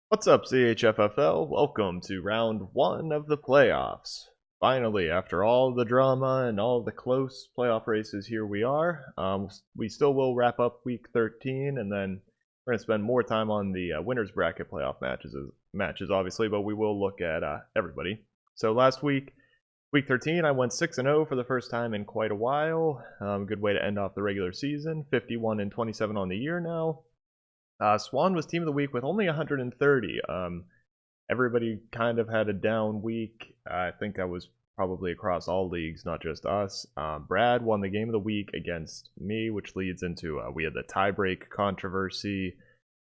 What's up, CHFFL? Welcome to round one of the playoffs. Finally, after all the drama and all the close playoff races, here we are. We still will wrap up week 13, and then we're going to spend more time on the winners bracket playoff matches, obviously, but we will look at everybody. So last week, week 13, I went 6-0 for the first time in quite a while. Good way to end off the regular season. 51-27 on the year now. Swan was team of the week with only 130. Everybody kind of had a down week. I think that was probably across all leagues, not just us. Brad won the game of the week against me, which leads into we had the tiebreak controversy.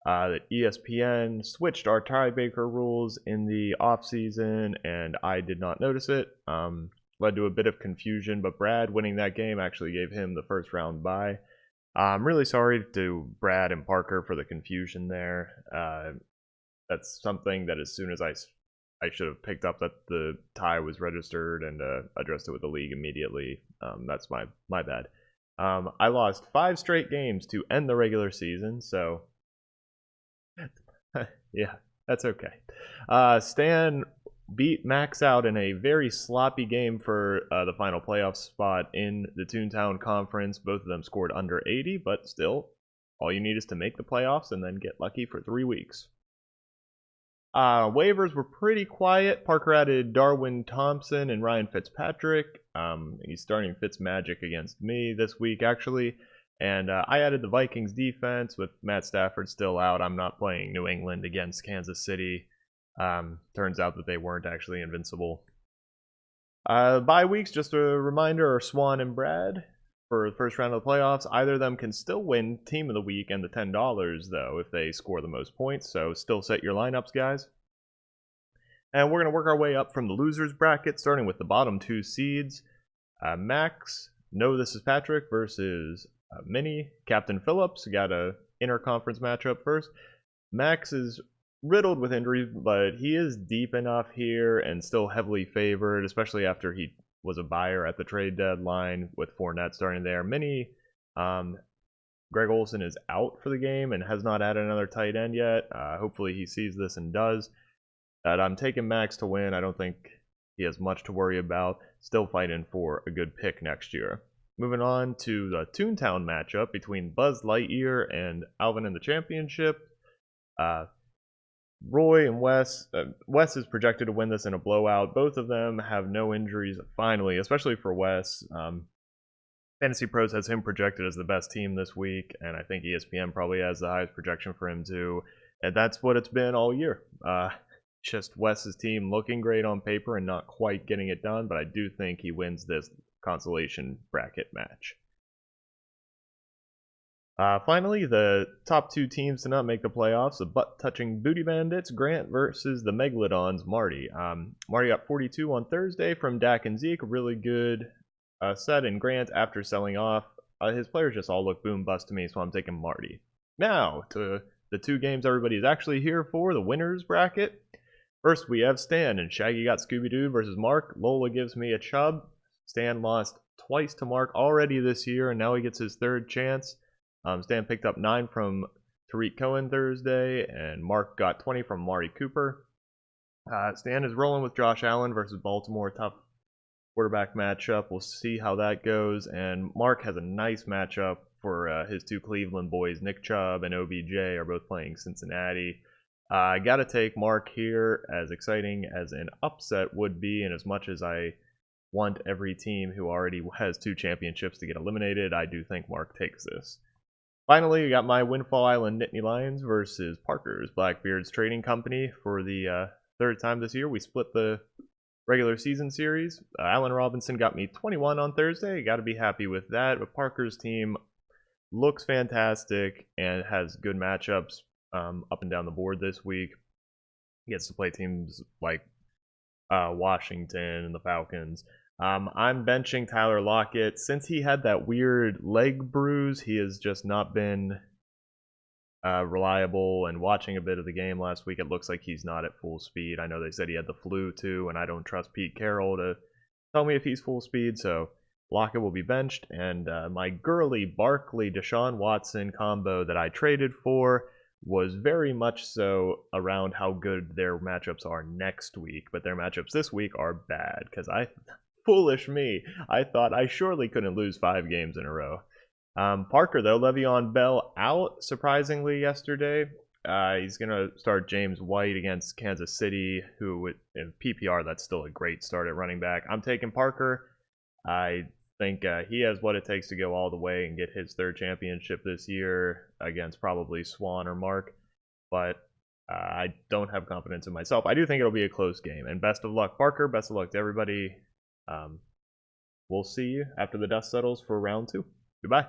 That ESPN switched our tiebreaker rules in the offseason, and I did not notice it. Led to a bit of confusion, but Brad winning that game actually gave him the first round bye. I'm really sorry to Brad and Parker for the confusion there. That's something that as soon as I should have picked up that the tie was registered and addressed it with the league immediately. That's my bad. I lost 5 straight games to end the regular season, so yeah, that's okay. Stan beat Max out in a very sloppy game for the final playoff spot in the Toontown Conference. Both of them scored under 80, but still, all you need is to make the playoffs and then get lucky for 3 weeks. Waivers were pretty quiet. Parker added Darwin Thompson and Ryan Fitzpatrick. He's starting Fitzmagic against me this week, actually. And I added the Vikings defense with Matt Stafford still out. I'm not playing New England against Kansas City. Turns out that they weren't actually invincible. Bye weeks, just a reminder, are Swan and Brad for the first round of the playoffs. Either of them can still win Team of the Week and the $10, though, if they score the most points. So still set your lineups, guys. And we're going to work our way up from the losers bracket, starting with the bottom 2 seeds. Max, No, This is Patrick versus Minnie. Captain Phillips got a interconference matchup first. Max is riddled with injuries, but he is deep enough here and still heavily favored, especially after he was a buyer at the trade deadline with Fournette starting there. Minnie, Greg Olsen is out for the game and has not added another tight end yet. Hopefully he sees this and does. I'm taking Max to win. I don't think he has much to worry about. Still fighting for a good pick next year. Moving on to the Toontown matchup between Buzz Lightyear and Alvin in the championship. Roy and Wes. Wes is projected to win this in a blowout. Both of them have no injuries, finally, especially for Wes. Fantasy Pros has him projected as the best team this week, and I think ESPN probably has the highest projection for him too. And that's what it's been all year. Just Wes's team looking great on paper and not quite getting it done, but I do think he wins this consolation bracket match. Finally, the top 2 teams to not make the playoffs, the butt-touching Booty Bandits, Grant versus the Megalodons, Marty. Marty got 42 on Thursday from Dak and Zeke, really good set, and Grant, after selling off, his players just all look boom-bust to me, so I'm taking Marty. Now, to the 2 games everybody is actually here for, the winners bracket. First, we have Stan, and Shaggy got Scooby-Doo versus Mark. Lola gives me a chub. Stan lost twice to Mark already this year, and now he gets his 3rd chance. Stan picked up 9 from Tariq Cohen Thursday, and Mark got 20 from Mari Cooper. Stan is rolling with Josh Allen versus Baltimore. Tough quarterback matchup. We'll see how that goes. And Mark has a nice matchup for his 2 Cleveland boys. Nick Chubb and OBJ are both playing Cincinnati. I got to take Mark here, as exciting as an upset would be, and as much as I want every team who already has 2 championships to get eliminated, I do think Mark takes this. Finally, we got my Windfall Island Nittany Lions versus Parker's Blackbeard's Trading Company for the 3rd time this year. We split the regular season series. Allen Robinson got me 21 on Thursday. Got to be happy with that. But Parker's team looks fantastic and has good matchups up and down the board this week. He gets to play teams like Washington and the Falcons. I'm benching Tyler Lockett. Since he had that weird leg bruise, he has just not been reliable. And watching a bit of the game last week, it looks like he's not at full speed. I know they said he had the flu too, and I don't trust Pete Carroll to tell me if he's full speed, so Lockett will be benched. And my Gurley, Barkley, Deshaun Watson combo that I traded for was very much so around how good their matchups are next week, but their matchups this week are bad because foolish me, I thought I surely couldn't lose 5 games in a row. Parker, though, Le'Veon Bell out surprisingly yesterday. He's going to start James White against Kansas City, who in PPR, that's still a great start at running back. I'm taking Parker. I think he has what it takes to go all the way and get his 3rd championship this year against probably Swan or Mark. But I don't have confidence in myself. I do think it'll be a close game. And best of luck, Parker. Best of luck to everybody. We'll see you after the dust settles for round 2. Goodbye.